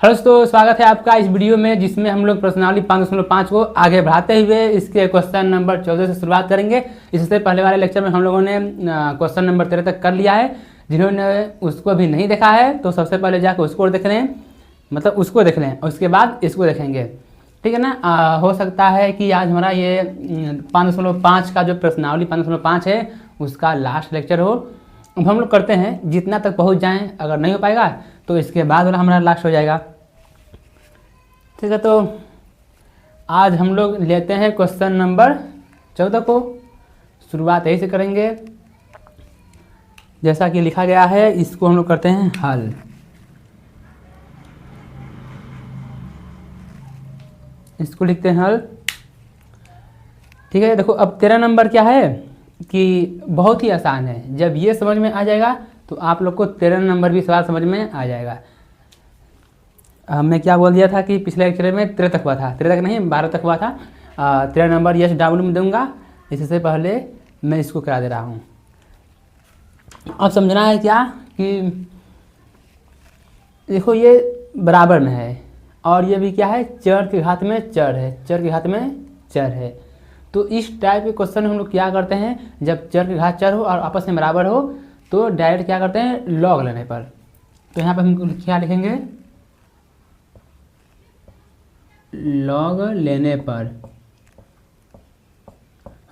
Hello दोस्तों, स्वागत है आपका इस वीडियो में जिसमें हम लोग प्रश्नावली 5.5 को आगे बढ़ाते हुए इसके क्वेश्चन नंबर 14 से शुरुआत करेंगे। इससे पहले वाले लेक्चर में हम लोगों ने क्वेश्चन नंबर 13 तक कर लिया है। जिन्होंने उसको भी नहीं देखा है तो सबसे पहले जाकर उसको देख लें, मतलब उसको देख लें और उसके बाद इसको देखेंगे, ठीक है ना। हो सकता है कि आज हमारा ये 5.5 का जो प्रश्नावली 5.5 है उसका लास्ट लेक्चर हो। अब हम लोग करते हैं जितना तक पहुंच जाएं, अगर नहीं हो पाएगा तो इसके बाद वाला हमारा लास्ट हो जाएगा, ठीक है। तो आज हम लोग लेते हैं क्वेश्चन नंबर 14 को, शुरुआत यही से करेंगे। जैसा कि लिखा गया है इसको हम लोग करते हैं हल। इसको लिखते हैं हल, ठीक है। देखो अब 13 नंबर क्या है कि बहुत ही आसान है। जब ये समझ में आ जाएगा तो आप लोग को 13 नंबर भी सवाल समझ में आ जाएगा। हमने क्या बोल दिया था कि पिछले लेक्चर में 13 तक हुआ था, 13 तक नहीं 12 तक हुआ था। 13 नंबर यस डब्ल्यू में दूंगा, इससे पहले मैं इसको करा दे रहा हूँ। अब समझना है क्या कि देखो ये बराबर में है और ये भी क्या है, चर के घात में चर है, चर के घात में चर है। तो इस टाइप के क्वेश्चन हम लोग क्या करते हैं, जब चर के घात चर हो और आपस में बराबर हो तो डायरेक्ट क्या करते हैं, लॉग लेने पर। तो यहाँ पर हम क्या लिखेंगे, लॉग लेने पर।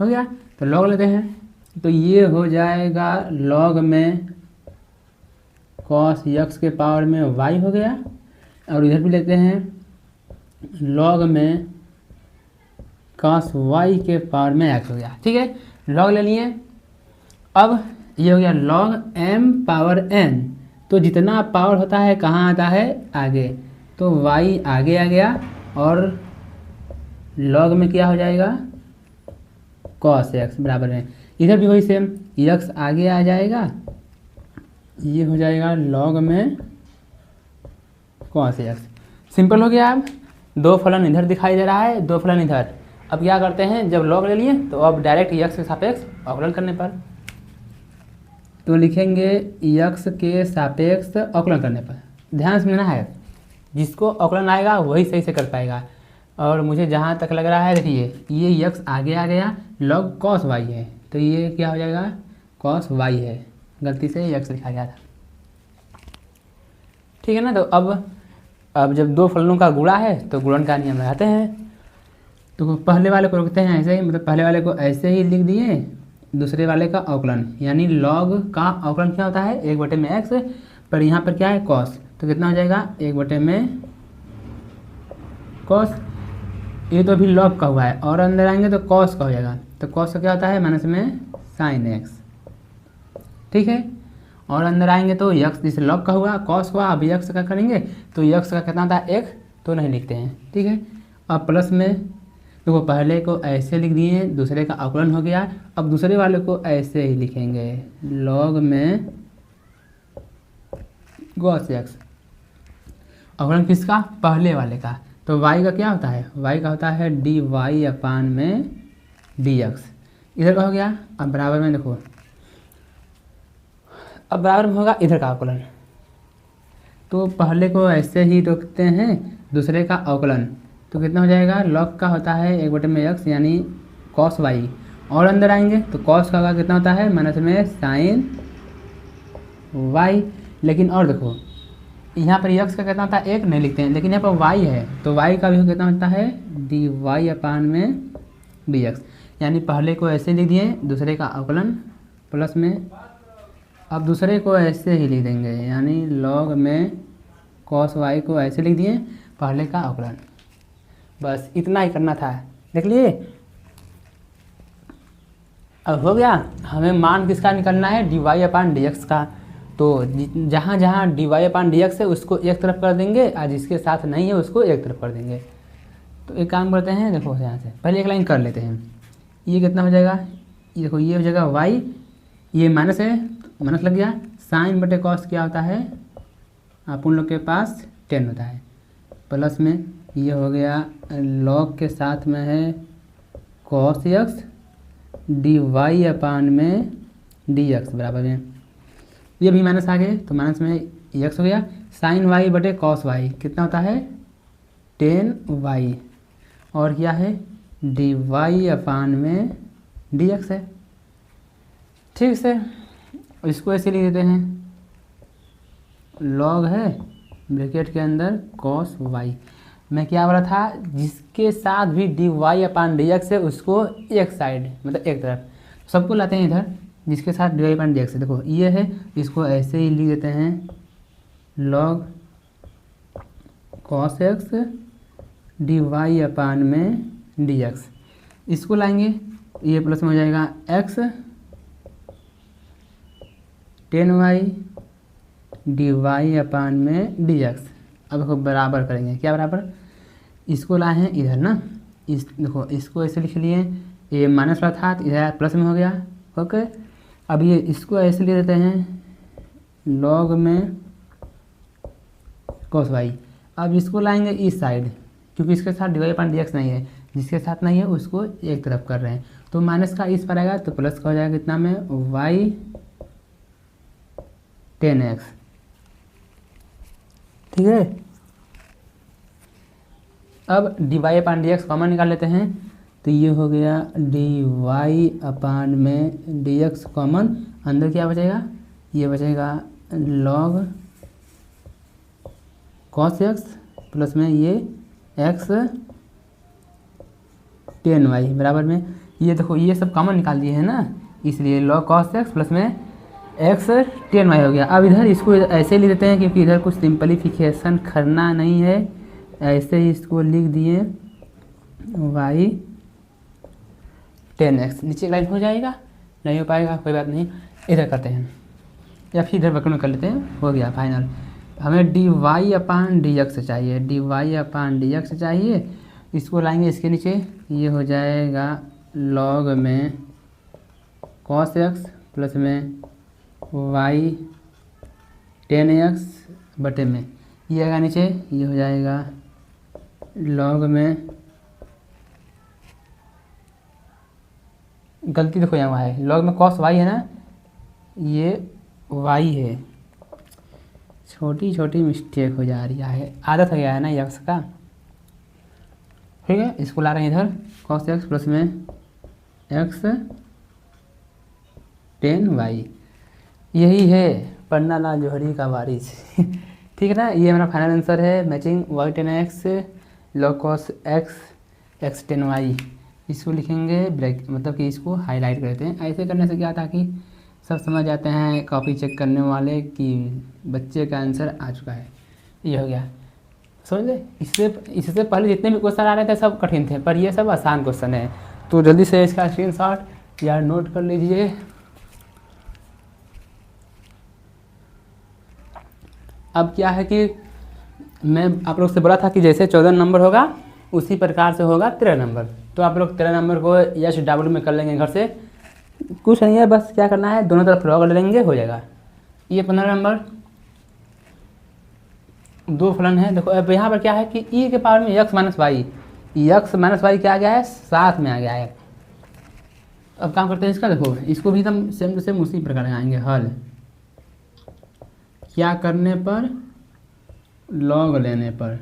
हो गया, तो लॉग लेते हैं तो ये हो जाएगा लॉग में कॉस यक्स के पावर में वाई हो गया, और इधर भी लेते हैं लॉग में कॉस वाई के पावर में एक्स हो गया, ठीक है। लॉग ले लिए। अब ये हो गया लॉग एम पावर एन। तो जितना पावर होता है कहाँ आता है, आगे, तो वाई आगे आ गया और लॉग में क्या हो जाएगा, कॉस एक्स बराबर है। इधर भी वही सेम, यक्स आगे आ जाएगा, ये हो जाएगा लॉग में कॉस एक्स। सिंपल हो गया। अब दो फलन इधर दिखाई दे रहा है, दो फलन इधर। अब क्या करते हैं, जब लॉग ले लिए तो अब डायरेक्ट यक्स के सापेक्ष अवकलन करने पर, तो लिखेंगे यक्स के सापेक्ष अवकलन करने पर। ध्यान समझना है, जिसको अवकलन आएगा वही सही से कर पाएगा। और मुझे जहाँ तक लग रहा है, देखिए ये यक्स आगे आ गया, लॉग कॉस वाई है, तो ये क्या हो जाएगा, कॉस वाई है। गलती से यक्स लिखा गया था, ठीक है ना। तो अब जब दो फलनों का गुणा है तो गुणन का नियम लगाते हैं। तो पहले वाले को रखते हैं ऐसे ही, मतलब पहले वाले को ऐसे ही लिख दिए, दूसरे वाले का अवकलन, यानी लॉग का अवकलन क्या होता है, 1 बटे में एक्स, पर यहाँ पर क्या है कॉस, तो कितना हो जाएगा 1 बटे में कॉस। ये तो अभी लॉग का हुआ है और अंदर आएंगे तो कॉस का हो जाएगा। तो कॉस का क्या होता है, माइनस में साइन एक्स, ठीक है। और अंदर आएंगे तो यक्स, जिसे लॉग का हुआ कॉस हुआ, अब यक्स का करेंगे तो यक्स का कितना था, 1, तो नहीं लिखते हैं, ठीक है। अब प्लस में देखो, पहले को ऐसे लिख दिए, दूसरे का अवकलन हो गया। अब दूसरे वाले को ऐसे ही लिखेंगे, लॉग में कॉस एक्स। अवकलन किसका, पहले वाले का। तो y का क्या होता है, y का होता है डी वाई अपान में डी एक्स। इधर का हो गया। अब बराबर में देखो, अब बराबर में होगा इधर का अवकलन। तो पहले को ऐसे ही रखते हैं, दूसरे का अवकलन, तो कितना हो जाएगा, लॉग का होता है 1 बटे में एक्स, यानी कॉस वाई। और अंदर आएंगे तो कॉस का कितना होता है, माइनस में साइन वाई। लेकिन और देखो, यहाँ पर यक्स का कितना होता है, 1 नहीं लिखते हैं, लेकिन यहाँ पर वाई है तो वाई का भी कितना होता है, डी वाई अपान में डी एक्स। यानी पहले को ऐसे लिख दिए, दूसरे का अवकलन प्लस में, अब दूसरे को ऐसे ही लिख देंगे, यानी लॉग में कॉस वाई को ऐसे लिख दिए, पहले का अवकलन। बस इतना ही करना था, देख लिए। अब हो गया। हमें मान किसका निकालना है, डी वाई अपान डी एक्स का। तो जहाँ जहाँ डी वाई अपान डी एक्स है उसको एक तरफ कर देंगे, और जिसके साथ नहीं है उसको एक तरफ कर देंगे। तो एक काम करते हैं, देखो यहाँ से पहले एक लाइन कर लेते हैं। ये कितना हो जाएगा, ये देखो ये हो जाएगा वाई, ये माइनस है, माइनस लग गया। साइन बटे कॉस क्या होता है, आप उन लोग के पास 10 होता है, प्लस में ये हो गया लॉग के साथ में है कॉस एक्स डी वाई अपान में डी एक्स बराबर में, ये भी माइनस आ गए तो माइनस में एक्स हो गया, साइन वाई बटे कॉस वाई कितना होता है 10y, और क्या है dy अपान में dx है। ठीक से इसको ऐसे लिख देते हैं, log है ब्रैकेट के अंदर cos y। मैं क्या बोला था, जिसके साथ भी dy अपान dx है उसको एक साइड मतलब एक तरफ, सबको लाते हैं इधर, जिसके साथ dy अपान dx है। देखो ये है, इसको ऐसे ही लिख देते हैं log cos x dy अपान में dx। इसको लाएंगे, ये प्लस में हो जाएगा x 10y dy अपान में dx। अब देखो बराबर करेंगे, क्या बराबर, इसको लाए हैं इधर ना, इस देखो इसको ऐसे लिख लिए, ये माइनस वाला था इधर प्लस में हो गया। ओके, अब ये इसको ऐसे ले देते हैं log में cos y। अब इसको लाएंगे इस साइड, क्योंकि इसके साथ dy अपान dx नहीं है, जिसके साथ नहीं है उसको एक तरफ कर रहे हैं, तो माइनस का इस पर आएगा तो प्लस का हो जाएगा कितना में y 10x। ठीक है, अब dy अपान dx कॉमन निकाल लेते हैं, तो ये हो गया dy अपान में dx कॉमन, अंदर क्या बचेगा, ये बचेगा log cos x प्लस में ये x 10y बराबर में, ये देखो ये सब कॉमन निकाल दिए हैं ना, इसलिए log cos x प्लस में x 10y हो गया। अब इधर इसको ऐसे लिख देते हैं, क्योंकि इधर कुछ सिंपलीफिकेशन करना नहीं है, ऐसे ही इसको लिख दिए y 10x। नीचे लाइन हो जाएगा, नहीं हो पाएगा कोई बात नहीं, इधर करते हैं या फिर इधर बकड़ में कर लेते हैं, हो गया फाइनल। हमें dy अपान dx चाहिए, dy अपान dx चाहिए, इसको लाएंगे इसके नीचे, ये हो जाएगा log में cos x प्लस में y 10x बटे में, ये आएगा नीचे, ये हो जाएगा log में, गलती देखो यहाँ है, log में cos y है ना, ये y है, छोटी छोटी मिस्टेक हो जा रही है, आदत हो गया है ना यक्स का। ठीक है, इसको ला रहे हैं इधर cos x प्लस में x 10y। यही है पन्ना लाल जौहरी का वारिस। ठीक है ना, ये हमारा फाइनल आंसर है, matching y 10x log cos x 10y। इसको लिखेंगे ब्रेक, मतलब कि इसको हाईलाइट करते हैं। ऐसे करने से क्या था कि सब समझ जाते हैं कॉपी चेक करने वाले कि बच्चे का आंसर आ चुका है। ये हो गया, समझ ले। इससे पहले जितने भी क्वेश्चन आ रहे थे सब कठिन थे, पर ये सब आसान क्वेश्चन है, तो जल्दी से इसका स्क्रीनशॉट या नोट कर लीजिए। अब क्या है कि मैं आप लोग से बोला था कि जैसे 14 नंबर होगा उसी प्रकार से होगा 13 नंबर, तो आप लोग 13 नंबर को SW में कर लेंगे घर से, कुछ नहीं है, बस क्या करना है दोनों तरफ लॉग लेंगे हो जाएगा। ये 15 नंबर दो फलन है। देखो अब यहाँ पर क्या है कि e के पावर में x माइनस वाई क्या आ गया है, साथ में आ गया है। अब काम करते हैं इसका, देखो इसको भी हम सेम टू सेम उसी प्रकार लगाएंगे हल, क्या करने पर, लॉग लेने पर।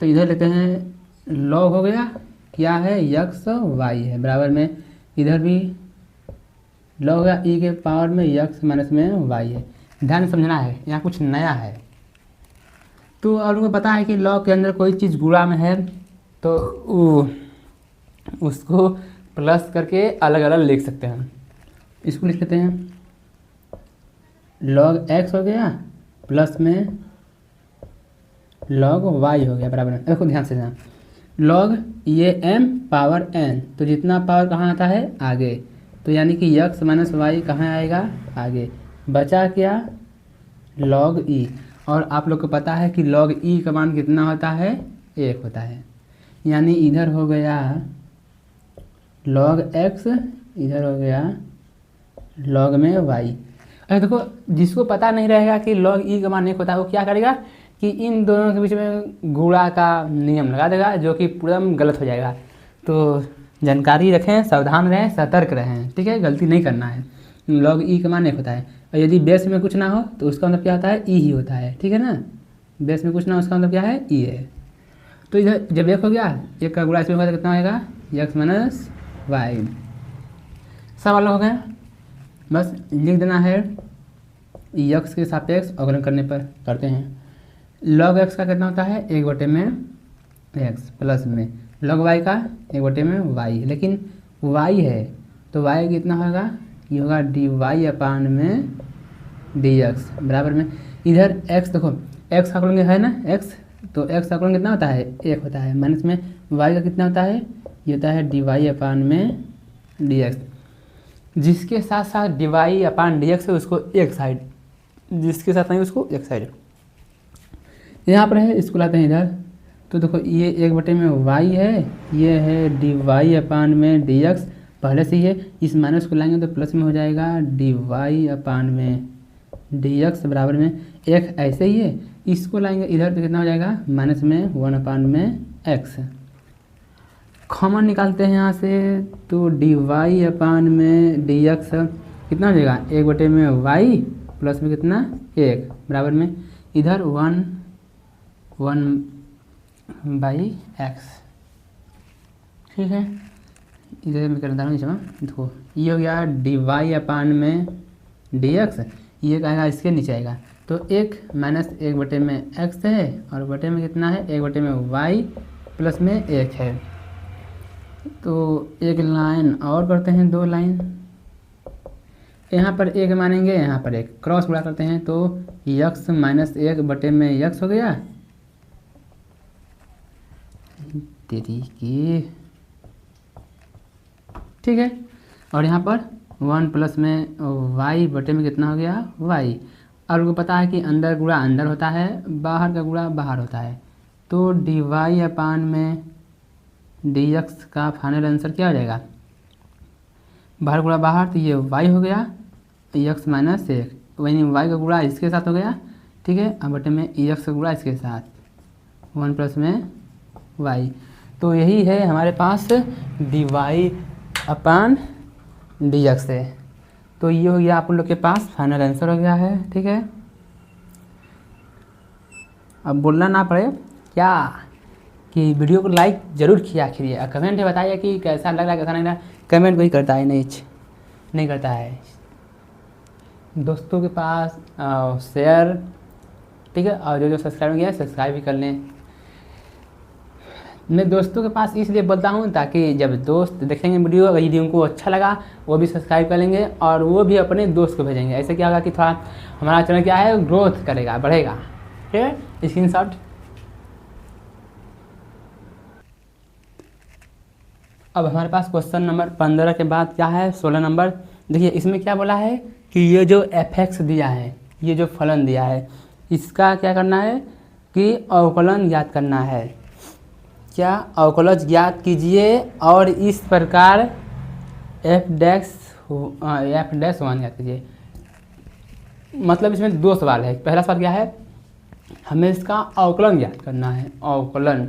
तो इधर लेते हैं लॉग हो गया, क्या है x y है बराबर में, इधर भी लॉग होगा e के पावर में x माइनस में y है। ध्यान समझना है, यहाँ कुछ नया है। तो और उनको पता है कि लॉग के अंदर कोई चीज़ गुणा में है तो उसको प्लस करके अलग अलग लिख सकते हैं। इसको लिख लेते हैं log x हो गया प्लस में log y हो गया बराबर में। देखो ध्यान से ध्यान, log ये m पावर n, तो जितना पावर कहाँ आता है आगे, तो यानी कि x माइनस वाई कहाँ आएगा आगे, बचा क्या log e। और आप लोग को पता है कि log e का मान कितना होता है, 1 होता है, यानी इधर हो गया log x, इधर हो गया log में y। अरे देखो जिसको पता नहीं रहेगा कि log e का मान 1 होता है वो क्या करेगा कि इन दोनों के बीच में गुणा का नियम लगा देगा, जो कि पूरा गलत हो जाएगा। तो जानकारी रखें, सावधान रहें, सतर्क रहें, ठीक है, गलती नहीं करना है। log e का मान 1 होता है। और यदि बेस में कुछ ना हो तो उसका मतलब क्या होता है, ई ही होता है, ठीक है ना। बेस में कुछ ना हो उसका मतलब क्या है, ई है। तो इधर जब एक हो गया, एक का गुणा इसमें होगा तो कितना होगा, एक्स माइनस वाई। सब अलग हो गया, बस लिख देना है एक्स के सापेक्ष अवकलन करने पर करते हैं। लॉग एक्स का कितना होता है, एक बटे में एक्स प्लस में लॉग वाई का एक बटे में वाई, लेकिन वाई है तो वाई कितना होगा, ये होगा डी वाई अपान में डी एक्स बराबर में। इधर एक्स देखो, एक्स का आकलन है ना एक्स, तो एक्स का आकलन कितना होता है, एक होता है, माइनस में वाई का कितना होता है, ये होता है डी वाई अपान में डी एक्स। जिसके साथ साथ डी वाई अपान डी एक्स है उसको एक साइड, जिसके साथ नहीं उसको एक साइड। यहाँ पर है, इसको लाते हैं इधर, तो देखो ये एक बटे में वाई है, ये है डी वाई अपान में डी एक्स पहले से ही है, इस माइनस को लाएंगे तो प्लस में हो जाएगा डी वाई अपान में डी एक्स बराबर में एक ऐसे ही है, इसको लाएंगे इधर तो कितना हो जाएगा, माइनस में वन अपान में एक्स। कॉमन निकालते हैं यहाँ से, तो डी वाई अपान में डी एक्स कितना हो जाएगा, एक बटे में वाई प्लस में कितना, एक बराबर में इधर वन बाई एक्स, ठीक है। इधर मैं करता हूँ, देखो ये हो गया डी वाई अपान में डी एक्स, ये आएगा इसके नीचे आएगा, तो एक माइनस एक बटे में एक्स है और बटे में कितना है, एक बटे में वाई प्लस में एक है। तो एक लाइन और करते हैं, दो लाइन, यहाँ पर एक मानेंगे, यहाँ पर एक क्रॉस गुणा करते हैं, तो यक्स माइनस एक बटे में यक्स हो गया, तेरी की, ठीक है। और यहाँ पर वन प्लस में वाई बटे में कितना हो गया, वाई। और उनको पता है कि अंदर गुणा अंदर होता है, बाहर का गुणा बाहर होता है, तो डी वाई अपान में डी एक्स का फाइनल आंसर क्या हो जाएगा, बाहर गुणा बाहर, तो ये वाई हो गया एक्स माइनस एक, वही वाई का गुणा इसके साथ हो गया, ठीक है। अब बटे में एक्स का गुणा इसके साथ, वन प्लस में वाई। तो यही है हमारे पास डी वाई अपान डी एक्स है। तो ये हो गया आप लोग के पास फाइनल आंसर हो गया है, ठीक है। अब बोलना ना पड़े क्या कि वीडियो को लाइक ज़रूर किया आखिर, और कमेंट में बताइए कि कैसा लग रहा है कैसा नहीं लग रहा। कमेंट कोई करता है नहीं करता है। दोस्तों के पास शेयर, ठीक है, और जो सब्सक्राइब किया है सब्सक्राइब भी कर लें। मैं दोस्तों के पास इसलिए बोलता हूँ ताकि जब दोस्त देखेंगे वीडियो, अगर यदि उनको अच्छा लगा वो भी सब्सक्राइब कर लेंगे और वो भी अपने दोस्त को भेजेंगे। ऐसे क्या होगा कि थोड़ा हमारा चैनल क्या है, ग्रोथ करेगा, बढ़ेगा, ठीक है। स्क्रीनशॉट। अब हमारे पास क्वेश्चन नंबर 15 के बाद क्या है, 16 नंबर। देखिए इसमें क्या बोला है कि ये जो एफ दिया है, ये जो फलन दिया है, इसका क्या करना है कि अवकलन ज्ञात करना है। क्या, अवकलज ज्ञात कीजिए और इस प्रकार एफ डैश वन ज्ञात कीजिए। मतलब इसमें दो सवाल है। पहला सवाल क्या है, हमें इसका अवकलन ज्ञात करना है, अवकलन,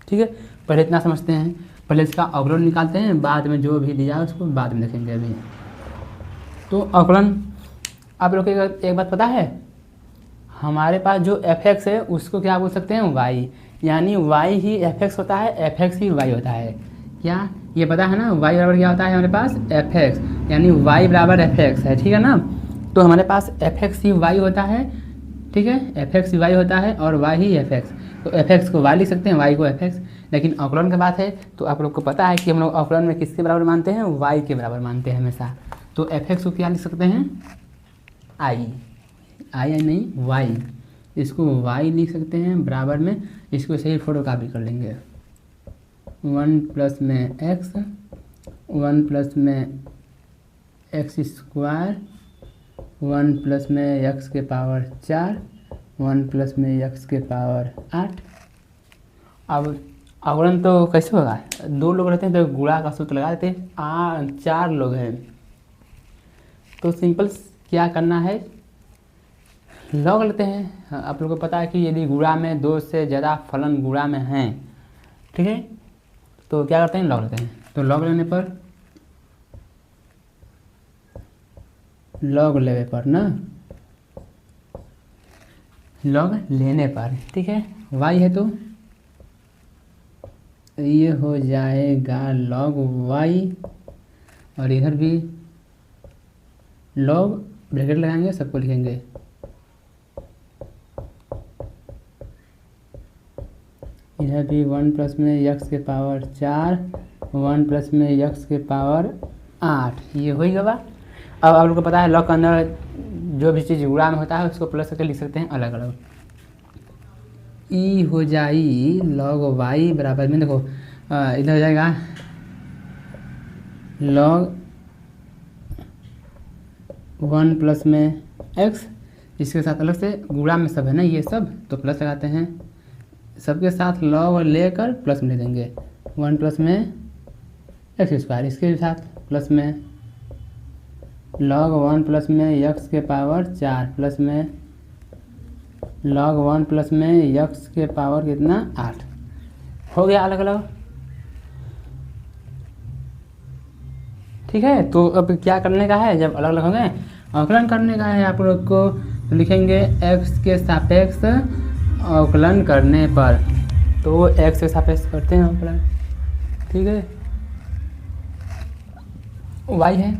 ठीक है। पहले इतना समझते हैं, पहले इसका अवकलन निकालते हैं, बाद में जो भी दिया है उसको बाद में देखेंगे अभी। तो अवकलन, आप लोग को एक बात पता है, हमारे पास जो एफ है उसको क्या बोल सकते हैं, वाई, यानी y ही fx होता है, fx ही y होता है। क्या ये पता है ना, y बराबर क्या होता है हमारे पास, fx, यानी y बराबर fx है, ठीक है ना। तो हमारे पास fx ही y होता है, ठीक है, fx ही y होता है और y ही fx। तो fx को y लिख सकते हैं, y को fx। लेकिन अवकलन की बात है तो आप लोग को पता है कि हम लोग अवकलन में किसके बराबर मानते हैं, y के बराबर मानते हैं हमेशा। तो fx को क्या लिख सकते हैं, i नहीं y, इसको y लिख सकते हैं बराबर में, इसको सही फोटो कापी कर लेंगे, 1 प्लस में x, 1 प्लस में x स्क्वायर, 1 प्लस में x के पावर 4, 1 प्लस में x के पावर 8। अब अवकलन तो कैसे होगा, दो लोग रहते हैं तो गुणा का सूत्र लगा देते हैं, 4 लोग हैं तो सिंपल क्या करना है, लॉग लेते हैं। आप लोगों को पता है कि यदि गुणा में 2 से ज़्यादा फलन गुणा में हैं, ठीक है, तो क्या करते हैं, लॉग लेते हैं। तो लॉग लेने पर लॉग लेवे पर ना, लॉग लेने पर, ठीक है। y है तो ये हो जाएगा log y, और इधर भी log ब्रैकेट लगाएंगे, सबको लिखेंगे इधर भी 1 प्लस में x के पावर 4, 1 प्लस में x के पावर 8, ये हो ही गया। अब आप लोग को पता है लॉग के अंदर जो भी चीज़ गुणा में होता है उसको प्लस करके लिख सकते हैं अलग अलग। ई हो जाई log y बराबर में, देखो इधर हो जाएगा log 1 प्लस में x, इसके साथ अलग से गुणा में सब है ना ये सब, तो प्लस लगाते हैं, सबके साथ log लेकर प्लस में ले देंगे 1 प्लस में एक्स स्क्वायर, इसके साथ प्लस में log 1 प्लस में x के पावर 4 प्लस में log 1 प्लस में x के पावर कितना 8, हो गया अलग अलग, ठीक है। तो अब क्या करने का है, जब अलग अलग हो गए अवकलन करने का है आप लोग को, तो लिखेंगे x के सापेक्ष अवकलन करने पर, तो x के सापेक्ष करते हैं अवकलन, ठीक है। y है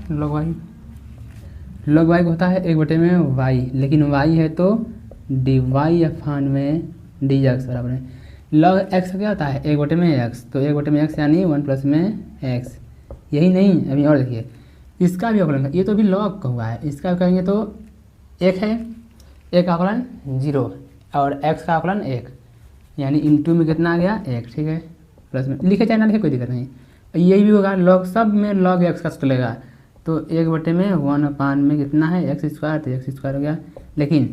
log y होता है 1 में y, लेकिन y है तो dy अफान में dx बराबर है log x क्या होता है 1 में x, तो 1 में x यानी 1 प्लस में x, यही नहीं अभी और देखिए इसका भी अवकलन, ये तो भी log का हुआ है, इसका कहेंगे तो 1 है, 1 का अवकलन 0 और x का अवकलन 1, यानी इंटू में कितना आ गया 1, ठीक है। प्लस में लिखे चाहे ना लिखे कोई दिक्कत नहीं, यही भी होगा log, सब में log x का चलेगा, तो 1 में 1 अपान में कितना है एक्स स्क्वायर, तो एक्स स्क्वायर हो गया, लेकिन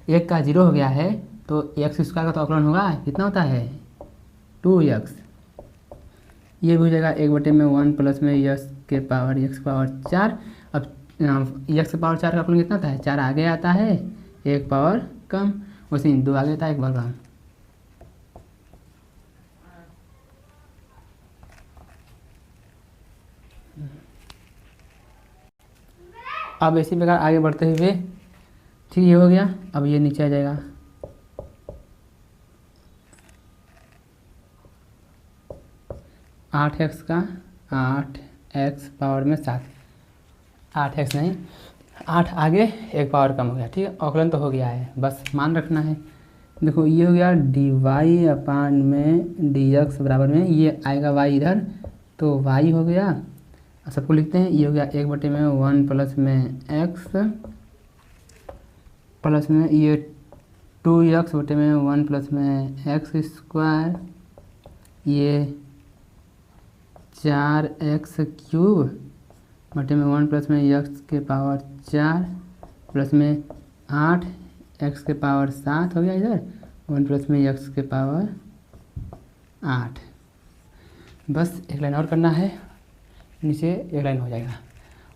1 का 0 हो गया है तो एक्स स्क्वायर का तो अवकलन होगा कितना होता है 2x, ये भी हो जाएगा 1 में 1 प्लस में x के पावर 4, अब x के पावर 4 का अवकलन कितना होता है 4 आगे आता है 1 पावर कम, उसी 2 आगे आता है 1 पावर कम। अब इसी प्रकार आगे बढ़ते हुए, ठीक ये हो गया, अब ये नीचे आ जाएगा 8x का 8x पावर में 7, 8x नहीं 8 आगे 1 पावर कम हो गया, ठीक है। अवकलन तो हो गया है, बस मान रखना है। देखो ये हो गया dy अपान में dx बराबर में, ये आएगा y इधर, तो y हो गया, सबको लिखते हैं, ये हो गया 1 में 1 प्लस में x प्लस में ये 2x में 1 प्लस में एक्स स्क्वायर, ये 4x क्यूब बटे में 1 प्लस में x के पावर 4 प्लस में 8x के पावर 7 हो गया इधर 1 प्लस में x के पावर 8। बस एक लाइन और करना है, नीचे एक लाइन हो जाएगा,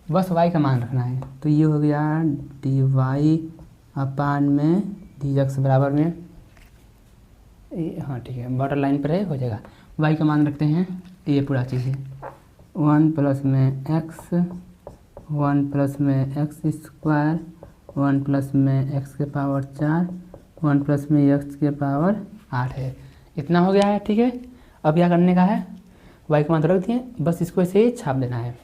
बस y का मान रखना है, तो ये हो गया dy अपान में dx बराबर में, हाँ ठीक है बॉर्डर लाइन पर है, हो जाएगा। y का मान रखते हैं, ये पूरा चीज़ है 1 प्लस में x 1 प्लस में एक्स स्क्वायर 1 प्लस में x के पावर 4 1 प्लस में x के पावर 8 है, इतना हो गया है, ठीक है। अब क्या करने का है, y का मान तो रख दिए, बस इसको ऐसे ही छाप देना है,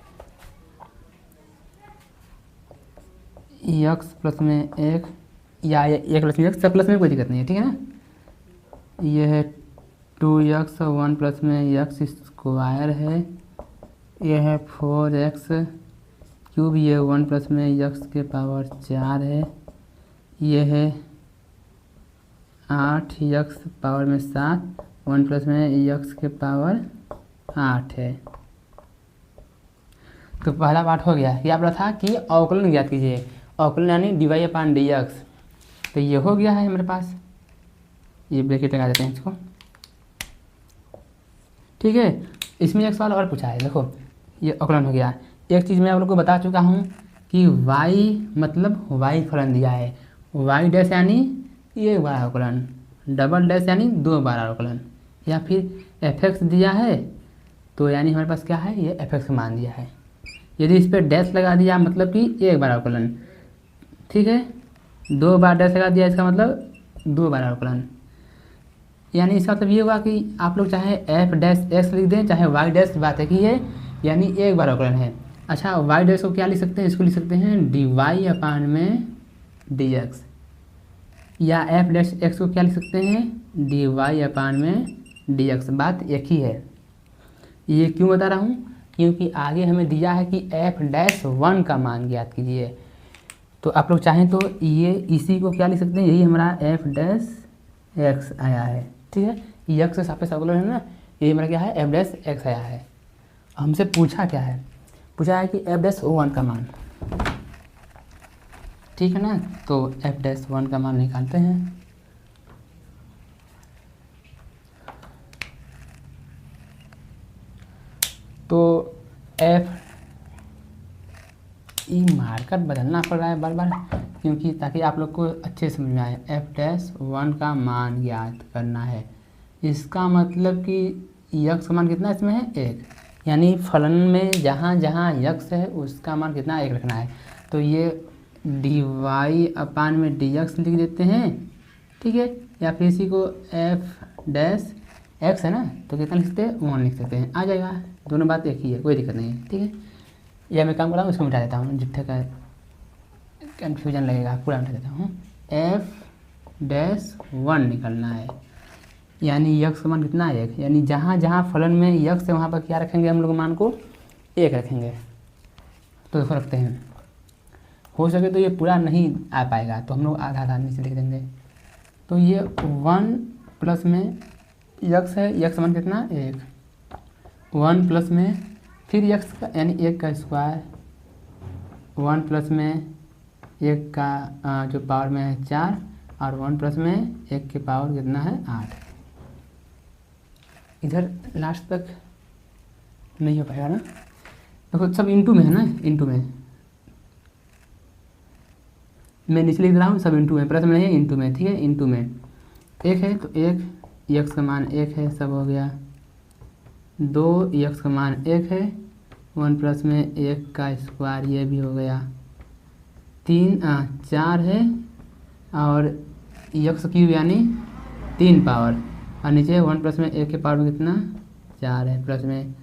x प्लस में 1 या 1 प्लस में x, सब प्लस में कोई दिक्कत नहीं है, ठीक है ना। ये है 2x 1 प्लस में x स्क्वायर है, ये है 4x क्यूब, ये 1 प्लस में x के पावर 4 है, ये है 8x पावर में 7 1 प्लस में x के पावर 8 है। तो पहला पार्ट हो गया, क्या बोला था कि अवकलन ज्ञात कीजिए, अवकलन यानी dy अपान dx, तो ये हो गया है हमारे पास, ये ब्रैकेट लगा देते हैं इसको, ठीक है। इसमें एक सवाल और पूछा है, देखो ये अवकलन हो गया। एक चीज़ मैं आप लोग को बता चुका हूँ कि y मतलब y फलन दिया है, y डैश यानी 1 बार अवकलन, डबल डैश यानी 2 बार अवकलन, या फिर f(x) दिया है तो यानी हमारे पास क्या है, ये f(x) मान दिया है। यदि इस पर डैश लगा दिया मतलब कि 1 बार अवकलन, ठीक है, 2 बार डैश लगा दिया, इसका मतलब 2 बार अवकलन। यानी इसका मतलब ये हुआ कि आप लोग चाहे एफ डैश एक्स लिख दें चाहे वाई डैश, बात एक ही है, यानी एक बार अवकलन है। अच्छा, वाई डैश को क्या लिख सकते हैं, इसको लिख सकते हैं डी वाई अपान में डी एक्स, या एफ डैश एक्स को क्या लिख सकते हैं, डी वाई अपान में डी एक्स, बात एक ही है। ये क्यों बता रहा हूँ, क्योंकि आगे हमें दिया है कि एफ डैश 1 का मान ज्ञात कीजिए, तो आप लोग चाहें तो ये इसी को क्या लिख सकते हैं, यही हमारा एफ डैश एक्स आया है, ठीक है, यक्स से सापेक्ष अवकलन है ना, ये हमारा क्या है, एफ डैश एक्स आया है। हमसे पूछा क्या है, पूछा है कि एफ डैश 1 का मान, ठीक है ना, तो एफ डैश 1 का मान निकालते हैं। तो एफ, ई मार्कर बदलना पड़ रहा है बार बार, क्योंकि ताकि आप लोग को अच्छे से समझ में आए। एफ डैश 1 का मान ज्ञात करना है, इसका मतलब कि यक्स का मान कितना इसमें है, 1, यानी फलन में जहाँ जहाँ यक्स है उसका मान कितना, 1 रखना है। तो ये डी वाई अपान में डी एक्स लिख देते हैं, ठीक है, या फिर इसी को एफ डैश एक्स है ना, तो कितना लिख सकते हैं, 1 लिख सकते हैं, आ जाएगा, दोनों बात एक ही है, कोई दिक्कत नहीं है, ठीक है। या मैं काम कर रहा हूँ, इसको मिटा देता हूँ, जितने का कन्फ्यूजन लगेगा पूरा मिटा देता हूँ। एफ डैश 1 निकलना है, यानी यक्स का मान कितना है, 1, यानी जहाँ जहाँ फलन में यक्स है वहाँ पर क्या रखेंगे हम लोग, मान को 1 रखेंगे। तो देखो रखते हैं, हो सके तो ये पूरा नहीं आ पाएगा तो हम लोग आधा आधा नीचे लिख देंगे। तो ये 1 प्लस में यक्स है, यक्स मान कितना, 1, 1 प्लस में फिर यक्स का यानी 1 का स्क्वायर, 1 प्लस में 1 का जो पावर में है 4, और 1 प्लस में 1 के पावर कितना है, 8। इधर लास्ट तक नहीं हो पाएगा ना, देखो सब इंटू में है ना, इंटू में मैं नीचे लिख रहा हूँ, सब इंटू में, प्लस में नहीं है, इंटू में, ठीक है, इंटू में 1 है तो 1, यक्स का मान 1 है, सब हो गया। 2 यक्स का मान 1 है, 1 प्लस में 1 का स्क्वायर, ये भी हो गया। 4 है, और यक्स क्यूब यानी 3 पावर, और नीचे 1 प्लस में 1 के पावर में कितना, 4 है, प्लस में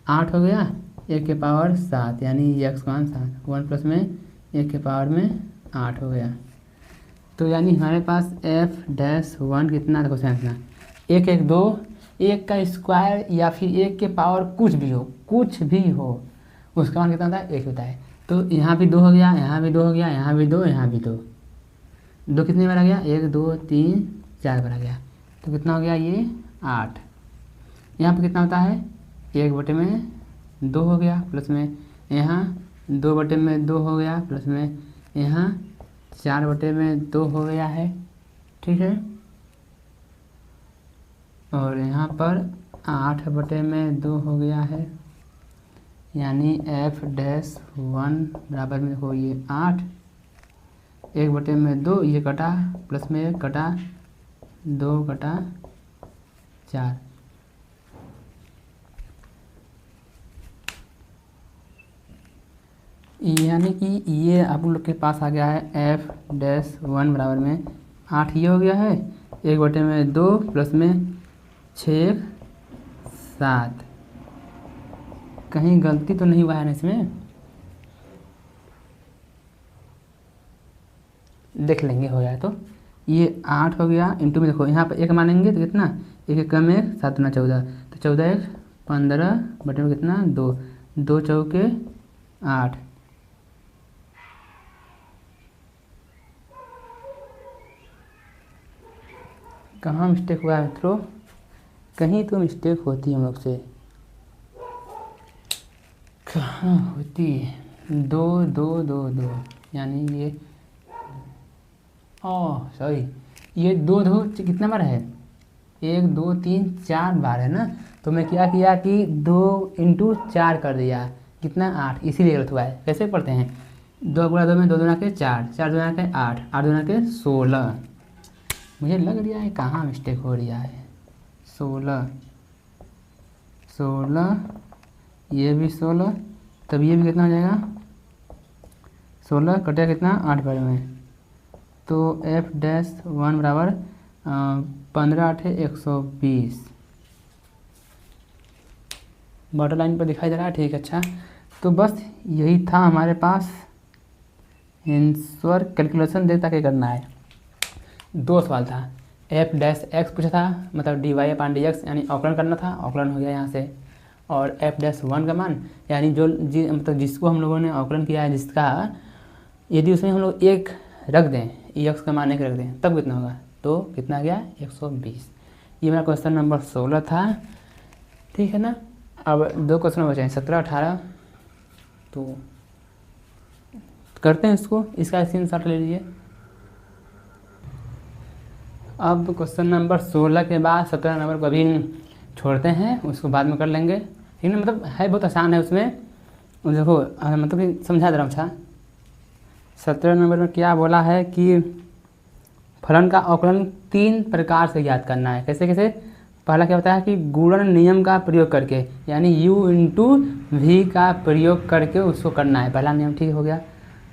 8 हो गया, 1 के पावर 7, यानी यक्स का मान 7, 1 प्लस में 1 के पावर में 8 हो गया। तो यानी हमारे पास एफ डैश 1 कितना, देखो समझना, 1 1 2, 1 का स्क्वायर या फिर 1 के पावर कुछ भी हो, कुछ भी हो, उसका मान कितना होता है, 1 होता है। तो यहाँ भी 2 हो गया, यहाँ भी 2 हो गया, यहाँ भी 2, यहाँ भी 2, 2 कितने बार आ गया, 1 2 3 4 बार आ गया, तो कितना हो गया ये 8। यहाँ पे कितना होता है, 1/2 हो गया, प्लस में यहाँ 2/2 हो गया, प्लस में यहाँ 4/2 हो गया है, ठीक है, और यहाँ पर 8/2 हो गया है, यानी एफ डैश 1 बराबर में हो ये 8, 1/2 ये कटा, प्लस में 1 कटा, 2 कटा 4, यानी कि ये आप लोग के पास आ गया है एफ डैश 1 बराबर में 8, ये हो गया है, 1/2 प्लस में 6 7, कहीं गलती तो नहीं हुआ है ना इसमें, देख लेंगे हो जाए तो। ये 8 हो गया, इंटू में देखो यहाँ पर 1 मानेंगे तो कितना, 1 कम 1 7 दूना 14, तो 14 1 15 बटे में कितना 2, 2 चौके 8, कहाँ मिस्टेक हुआ है मित्रों, कहीं तो मिस्टेक होती है हम लोग से, कहाँ होती है, 2 2 2 2, यानी ये सॉरी, ये 2 2 कितना बार है, 1 2 3 4 बार है ना, तो मैं क्या किया कि 2 × 4 कर दिया, कितना 8, इसीलिए गलत हुआ है। कैसे पढ़ते हैं, 2 × 2 में 2 दूना के 4, 4 दूना के 8, 8 दूना के 16, मुझे लग रहा है कहाँ मिस्टेक हो रहा है, 16 16, ये भी 16, तब ये भी कितना हो जाएगा, 16 कटेगा कितना 8 बार में तो f-1 बराबर 15/8 = 120 बॉर्डर लाइन पर दिखाई दे रहा है। ठीक है, अच्छा तो बस यही था हमारे पास आंसर। कैलकुलेशन देख ताकि करना है। 2 सवाल था, f-x पूछा था, मतलब dy/dx यानी अवकलन करना था, अवकलन हो गया यहाँ से। और f-1 का मान यानी मतलब जिसको हम लोगों ने अवकलन किया है, जिसका यदि उसमें हम लोग 1 रख दें, x का मान 1 रख दें, तब कितना होगा, तो कितना गया 120। ये मेरा क्वेश्चन नंबर 16 था। ठीक है ना। अब 2 क्वेश्चन बचे हैं, 17, 18। तो करते हैं इसको, इसका स्क्रीनशॉट ले लीजिए। अब क्वेश्चन नंबर 16 के बाद 17 नंबर को अभी छोड़ते हैं, उसको बाद में कर लेंगे। ठीक है, मतलब है बहुत आसान है उसमें। देखो मतलब कि समझा दे रहा हूँ। अच्छा 17 नंबर में क्या बोला है कि फलन का अवकलन 3 प्रकार से ज्ञात करना है। कैसे कैसे? पहला क्या होता है कि गुणन नियम का प्रयोग करके, यानी u/v का प्रयोग करके उसको करना है, पहला नियम। ठीक हो गया।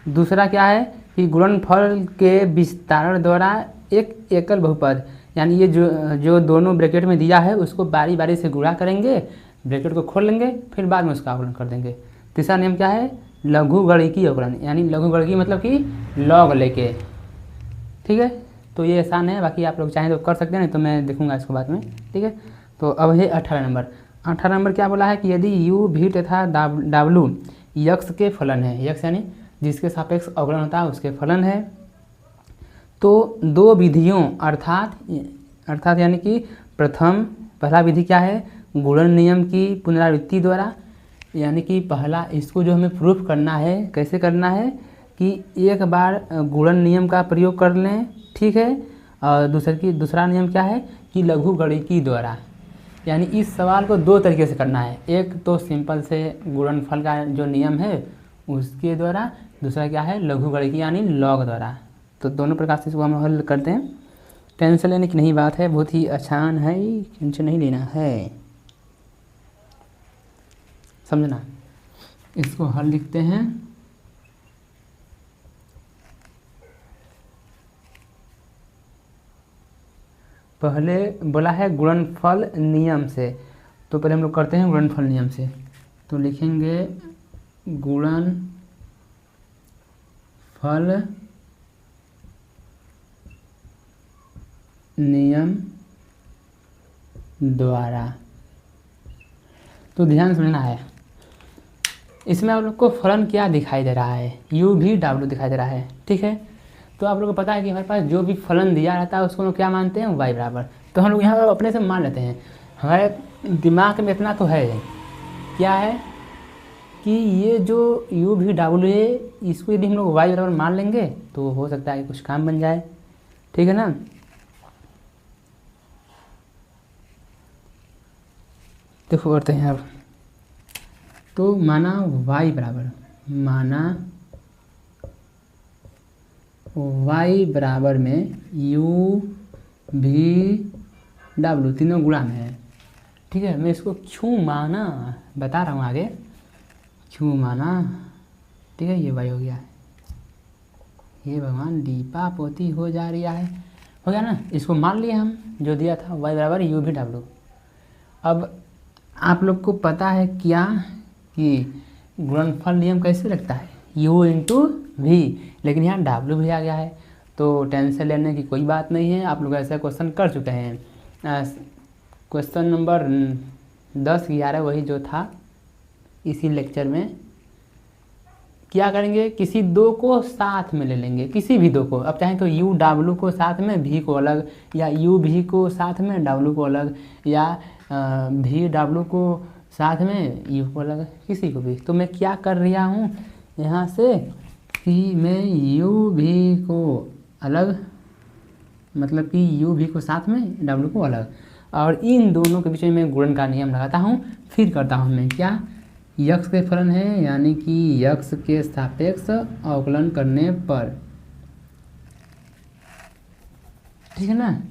दूसरा क्या है कि गुणनफल के विस्तारण द्वारा एक एकल बहुपद, यानी ये जो दोनों ब्रैकेट में दिया है उसको बारी बारी से गुणा करेंगे, ब्रैकेट को खोल लेंगे, फिर बाद में उसका अवकलन कर देंगे। तीसरा नियम क्या है, लघुगणकीय अवकलन, यानी लघुगणकीय मतलब कि लॉग लेके। ठीक है, तो ये आसान है, बाकी आप लोग चाहें तो कर सकते हैं, नहीं तो मैं देखूंगा इसको बाद में। ठीक है, तो अब है 18 नंबर। 18 नंबर क्या बोला है कि यदि u/v तथा w यक्स के फलन है, यक्स यानी जिसके सापेक्ष अवकलन होता है उसके फलन है, तो 2 विधियों अर्थात यानी कि पहला विधि क्या है, गुणन नियम की पुनरावृत्ति द्वारा, यानी कि पहला इसको जो हमें प्रूफ करना है, कैसे करना है कि एक बार गुणन नियम का प्रयोग कर लें। ठीक है, और दूसरा नियम क्या है कि लघुगणकीय द्वारा, यानी इस सवाल को 2 तरीके से करना है। एक तो सिंपल से गुणनफल का जो नियम है उसके द्वारा, दूसरा क्या है लघुगणकीय यानी लॉग द्वारा। तो दोनों प्रकार से इसको हम हल करते हैं। टेंशन लेने की नहीं बात है, बहुत ही आसान है, टेंशन नहीं लेना है, समझना। इसको हल लिखते हैं। पहले बोला है गुणनफल नियम से, तो पहले हम लोग करते हैं गुणनफल नियम से। तो लिखेंगे गुणनफल नियम द्वारा। तो ध्यान समझना है, इसमें आप लोग को फलन क्या दिखाई दे रहा है, u/w दिखाई दे रहा है। ठीक है, तो आप लोग को पता है कि हमारे पास जो भी फलन दिया रहता है उसको हम लोग क्या मानते हैं, y बराबर। तो हम लोग यहाँ पर अपने से मान लेते हैं, हमारे दिमाग में इतना तो है, क्या है कि ये जो u/w है इसको यदि हम लोग y बराबर मान लेंगे तो हो सकता है कि कुछ काम बन जाए। ठीक है ना। देखो करते हैं अब। तो माना y बराबर में u/w तीनों गुणा में है। ठीक है, मैं इसको क्यों माना बता रहा हूँ आगे, क्यों माना। ठीक है, ये y हो गया, ये भगवान दीपा पोती हो जा रही है, हो गया ना। इसको मान लिया हम, जो दिया था y बराबर u/w। अब आप लोग को पता है क्या कि गुणनफल नियम कैसे लगता है, u/v, लेकिन यहाँ w भी आ गया है, तो टेंशन लेने की कोई बात नहीं है। आप लोग ऐसा क्वेश्चन कर चुके हैं, क्वेश्चन नंबर 10, 11 वही जो था इसी लेक्चर में। क्या करेंगे, किसी 2 को साथ में ले लेंगे, किसी भी 2 को। अब चाहे तो u/w को साथ में, v को अलग, या u/v को साथ में, w को अलग, या v/w को साथ में, u को अलग, किसी को भी। तो मैं क्या कर रहा हूँ यहाँ से कि मैं u/v को अलग, मतलब कि u/v को साथ में, w को अलग, और इन दोनों के बीच में मैं गुणन का नियम लगाता हूँ। फिर करता हूँ मैं क्या, यक्स के फलन है, यानी कि यक्स के सापेक्ष अवकलन करने पर। ठीक है ना।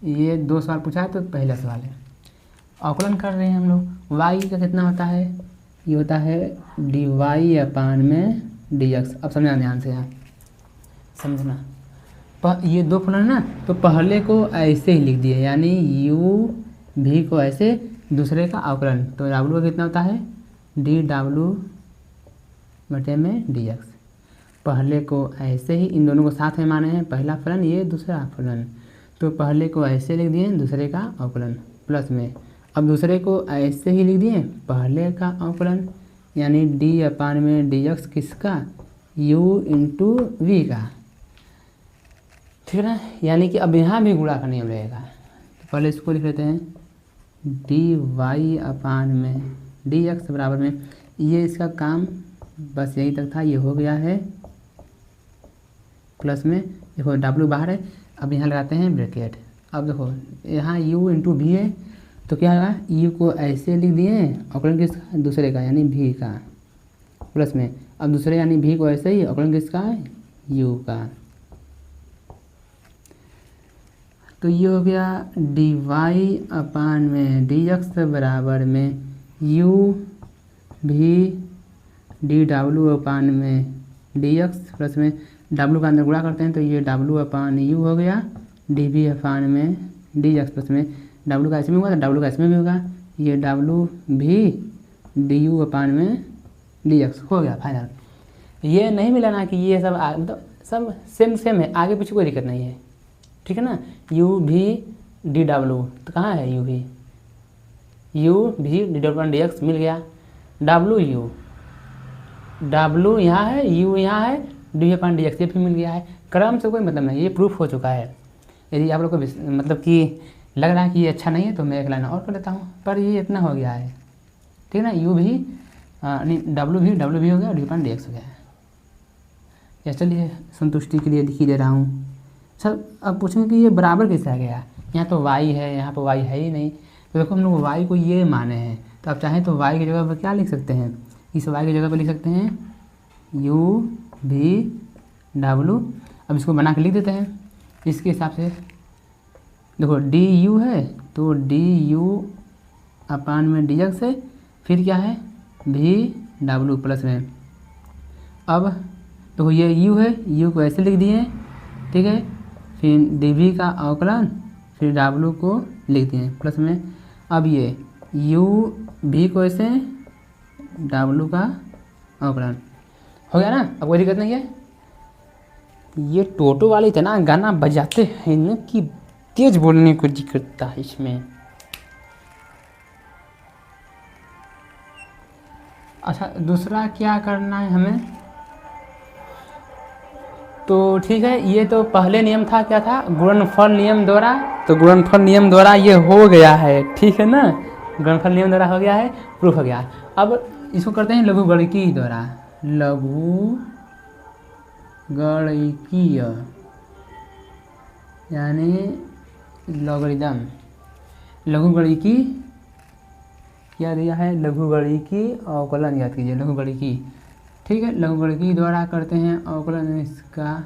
ये 2 सवाल पूछा है, तो पहला सवाल है अवकलन कर रहे हैं हम लोग। y का कितना होता है, ये होता है dy/dx। अब समझना ध्यान से, यहाँ समझना, ये दो फलन ना, तो पहले को ऐसे ही लिख दिए, यानी यू भी को ऐसे, दूसरे का अवकलन, तो डब्लू का कितना होता है डी डब्लू बटे में डी एक्स। पहले को ऐसे ही, इन दोनों को साथ में माने हैं, पहला फलन ये दूसरा फलन, तो पहले को ऐसे लिख दिए दूसरे का अवकलन प्लस में, अब दूसरे को ऐसे ही लिख दिए पहले का अवकलन, यानी डी अपान में डी एक्स किसका, यू इंटू वी का, ठीक है ना। यानी कि अब यहाँ भी गुणा का नियम रहेगा, तो पहले इसको लिख लेते हैं डी वाई अपान में डी एक्स बराबर में, ये इसका काम बस यही तक था, ये हो गया है प्लस में, देखो डब्लू बाहर है, अब यहाँ लगाते हैं ब्रैकेट। अब देखो यहाँ u इंटू भी है, तो क्या होगा, u को ऐसे लिख दिए अवकलन किसका, दूसरे का यानी v का प्लस में, अब दूसरे यानी v को ऐसे ही अवकलन किसका है u का, तो ये हो गया डी वाई अपान में डी एक्स बराबर में u भी डी डब्लू अपान में डी एक्स प्लस में, डब्लू का अंदर गुणा करते हैं तो ये डब्लू अपान यू हो गया, डी भी अपान में डी एक्स प्लस में, डब्लू का इसमें होगा तो डब्लू का इसमें भी होगा, ये डब्लू भी डी यू अपान में डी एक्स हो गया फाइनल। ये नहीं मिला ना कि ये सब मतलब सब सेम है, आगे पीछे कोई दिक्कत नहीं है, ठीक है ना। यू भी डी डब्लू, तो कहाँ है यू भी डी डब्लू अपान डी एक्स मिल गया, डब्लू यहाँ है, यू यहाँ है, डी अपान डी एक्स ये भी मिल गया है, क्रम से कोई मतलब नहीं, ये प्रूफ हो चुका है। यदि आप लोग को मतलब कि लग रहा है कि ये अच्छा नहीं है तो मैं एक लाइन और कर लेता हूँ, पर ये इतना हो गया है, ठीक है ना। यू भी डब्लू भी हो गया, डी अपान डी एक्स हो गया है। या चलिए संतुष्टि के लिए लिख ही दे रहा हूँ। सर अब पूछेंगे कि ये बराबर कैसे आ गया, यहाँ तो y है, यहाँ पर y है ही नहीं, तो देखो हम लोग y को ये माने हैं, तो आप चाहें तो y की जगह पर क्या लिख सकते हैं, इस y की जगह पर लिख सकते हैं u भी डब्लू। अब इसको बना के लिख देते हैं इसके हिसाब से, देखो डी यू है तो डी यू अपान में डी एक्स है, फिर क्या है भी डब्लू प्लस में, अब देखो ये u है, u को ऐसे लिख दिए, ठीक है, फिर डी वी का अवकलन, फिर डब्लू को लिख दिए प्लस में, अब ये u भी को ऐसे डब्लू का अवकलन हो गया ना। अब कोई दिक्कत नहीं है। ये टोटो वाले इतना गाना बजाते हैं ना कि तेज बोलने को दिक्कत करता है इसमें। अच्छा दूसरा क्या करना है हमें, तो ठीक है, ये तो पहले नियम था, क्या था गुणनफल नियम द्वारा, तो गुणनफल नियम द्वारा ये हो गया है, ठीक है ना, गुणनफल नियम द्वारा हो गया है, प्रूफ हो गया। अब इसको करते हैं लघुगणकीय द्वारा, लघुगणकीय यानी लॉगरिदम, लघुगणकीय क्या दिया है, लघुगणकीय अवकलन याद कीजिए, लघुगणकीय, ठीक है, लघुगणकीय द्वारा करते हैं अवकलन इसका।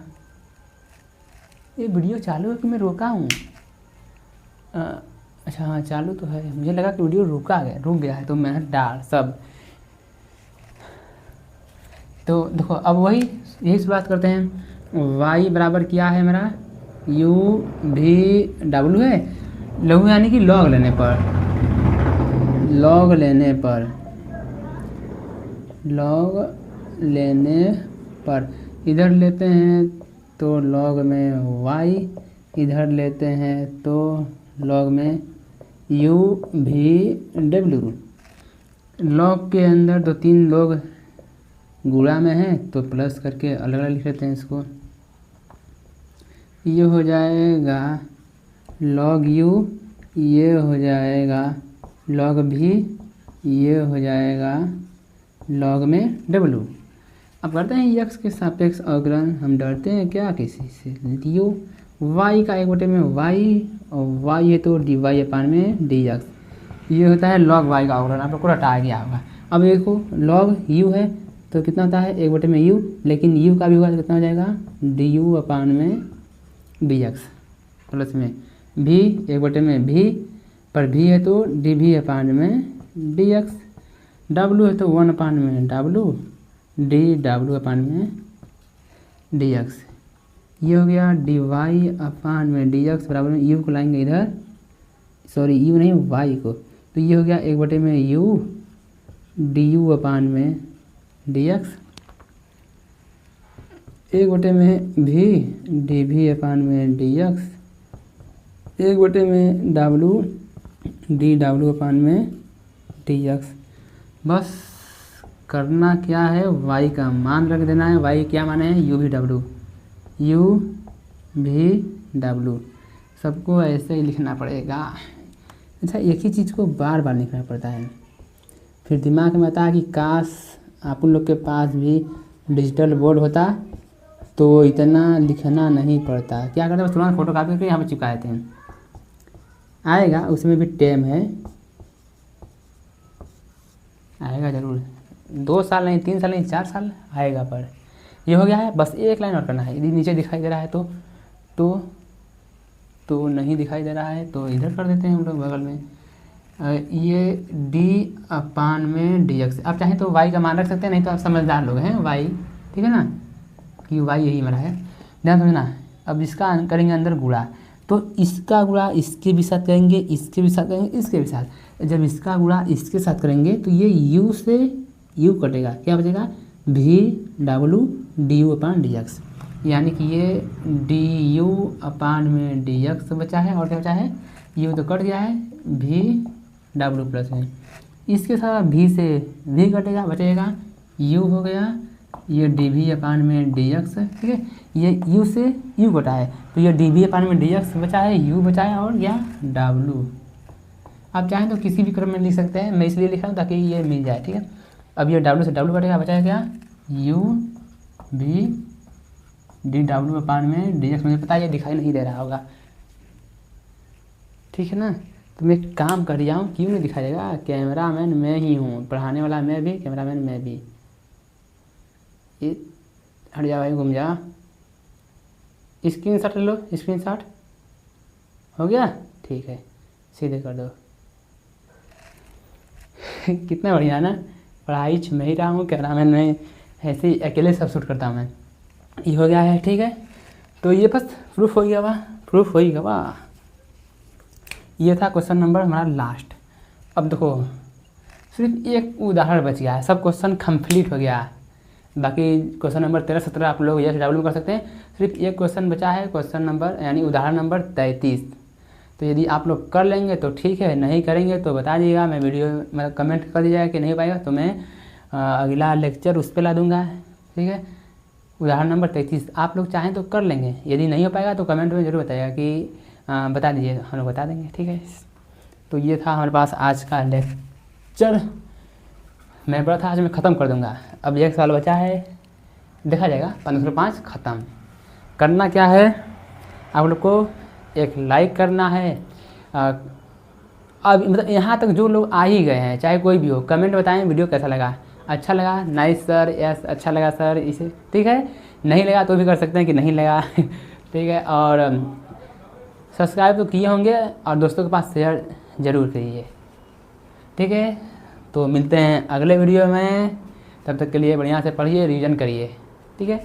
ये वीडियो चालू है कि मैं रोका हूँ, अच्छा हाँ चालू तो है, मुझे लगा कि वीडियो रुक गया है, तो मैं डाल सब। तो देखो अब वही यही शुरुआत करते हैं, y बराबर क्या है मेरा u भी w है, लघु यानी कि लॉग लेने पर इधर लेते हैं तो लॉग में y, इधर लेते हैं तो लॉग में u भी w। लॉग के अंदर दो तीन लोग गुणा में है तो प्लस करके अलग अलग लिख लेते हैं इसको, ये हो जाएगा log u, ये हो जाएगा log v, ये हो जाएगा log में w। अब करते हैं x के सापेक्ष अवकलन, हम डरते हैं क्या किसी से, लियो y का एक बटे में y, और y है तो dy अपान में dx, ये होता है log y का अवकलन, आप लोग को रटा गया होगा। अब देखो log u है तो कितना होता है एक बटे में u, लेकिन u का भी होगा तो कितना हो जाएगा du अपान में dx प्लस में v एक बटे में v, पर v है तो dv अपान में dx, w है तो 1 अपान में w, dw अपान में dx, ये हो गया डी वाई अपान में डी एक्स बराबर में यू को लाएंगे इधर, सॉरी यू नहीं वाई को, तो ये हो गया 1/में यू डी यू अपान में डी एक्स, 1/में भी डी भी अपान में D x, 1/में W D W अपान में डी एक्स। बस करना क्या है, y का मान रख देना है। y क्या माने हैं, यू भी डब्लू, यू भी डब्लू, सबको ऐसे ही लिखना पड़ेगा। अच्छा, एक ही चीज़ को बार बार लिखना पड़ता है, फिर दिमाग में आता है कि काश आप उन लोग के पास भी डिजिटल बोर्ड होता तो इतना लिखना नहीं पड़ता। क्या करते हैं, बस तुरंत फोटो कापी करके यहाँ पर चिपका देते हैं। आएगा, उसमें भी टाइम है, आएगा ज़रूर, 2 साल नहीं, 3 साल नहीं, 4 साल आएगा। पर ये हो गया है, बस एक लाइन और करना है। यदि नीचे दिखाई दे रहा है तो नहीं दिखाई दे रहा है तो इधर कर देते हैं हम लोग बगल में। ये डी अपान में डी एक्स, आप चाहें तो वाई का मान रख सकते हैं, नहीं तो आप समझदार लोग हैं, वाई ठीक है ना, कि वाई यही हमारा है, ध्यान समझना। अब इसका करेंगे अंदर गुणा, तो इसका गुणा इसके भी साथ करेंगे, इसके भी साथ करेंगे, इसके भी साथ। जब इसका गुणा इसके साथ करेंगे तो ये u से u कटेगा, क्या बचेगा, भी W D you upon D x, यानी कि ये डी यू अपान में डी एक्स बचा है, और क्या बचा है, u तो कट गया है, भी डब्लू प्लस में, इसके साथ भी से भी कटेगा, बचेगा u हो गया, ये डी भी अपान में डी एक्स, ठीक है, ये u से u कटा है तो ये डी भी अपान में डी एक्स बचा है, u बचा है, और या w। आप चाहें तो किसी भी क्रम में लिख सकते हैं, मैं इसलिए लिखा हूँ ताकि ये मिल जाए, ठीक है। अब ये w से w कटेगा, बचाएगा क्या, u भी डी डब्लू अपान में डी एक्स, मुझे पता है ये दिखाई नहीं दे रहा होगा, ठीक है ना। तो मैं एक काम कर रहा हूँ, क्यों नहीं दिखाई देगा, कैमरा मैन मैं ही हूँ, पढ़ाने वाला मैं भी, कैमरा मैन मैं भी। ये हट जा भाई, घूम जा, स्क्रीनशॉट ले लो, स्क्रीनशॉट हो गया, ठीक है, सीधे कर दो। कितना बढ़िया ना, पढ़ाई मैं ही रहा हूँ, कैमरा मैन मैं, ऐसे ही अकेले सब शूट करता हूँ मैं। ये हो गया है, ठीक है, तो ये बस प्रूफ हो गया, वाह प्रूफ हो गया, वाह। ये था क्वेश्चन नंबर हमारा लास्ट। अब देखो सिर्फ एक उदाहरण बच गया है, सब क्वेश्चन कंप्लीट हो गया। बाकी क्वेश्चन नंबर 13, 17 आप लोग यस डब्ल्यू कर सकते हैं, सिर्फ एक क्वेश्चन बचा है, क्वेश्चन नंबर यानी उदाहरण नंबर 33। तो यदि आप लोग कर लेंगे तो ठीक है, नहीं करेंगे तो बता दीजिएगा, मैं वीडियो मतलब कमेंट कर दीजिएगा कि नहीं हो पाएगा तो मैं अगला लेक्चर उस पर ला दूँगा, ठीक है। उदाहरण नंबर 33 आप लोग चाहें तो कर लेंगे, यदि नहीं हो पाएगा तो कमेंट में ज़रूर बताइएगा कि बता दीजिए, हम लोग बता देंगे, ठीक है। तो ये था हमारे पास आज का लेक्चर, मैं बड़ा था आज मैं ख़त्म कर दूंगा। अब एक सवाल बचा है, देखा जाएगा, 1505 ख़त्म। करना क्या है, आप लोग को एक लाइक करना है। अब मतलब यहाँ तक जो लोग आ ही गए हैं, चाहे कोई भी हो, कमेंट बताएं वीडियो कैसा लगा, अच्छा लगा नाइस सर, यस अच्छा लगा सर, इसे ठीक है, नहीं लगा तो भी कर सकते हैं कि नहीं लगा ठीक है। और सब्सक्राइब तो किए होंगे और दोस्तों के पास शेयर ज़रूर करिए, ठीक है। तो मिलते हैं अगले वीडियो में, तब तक के लिए बढ़िया से पढ़िए, रिवीजन करिए, ठीक है।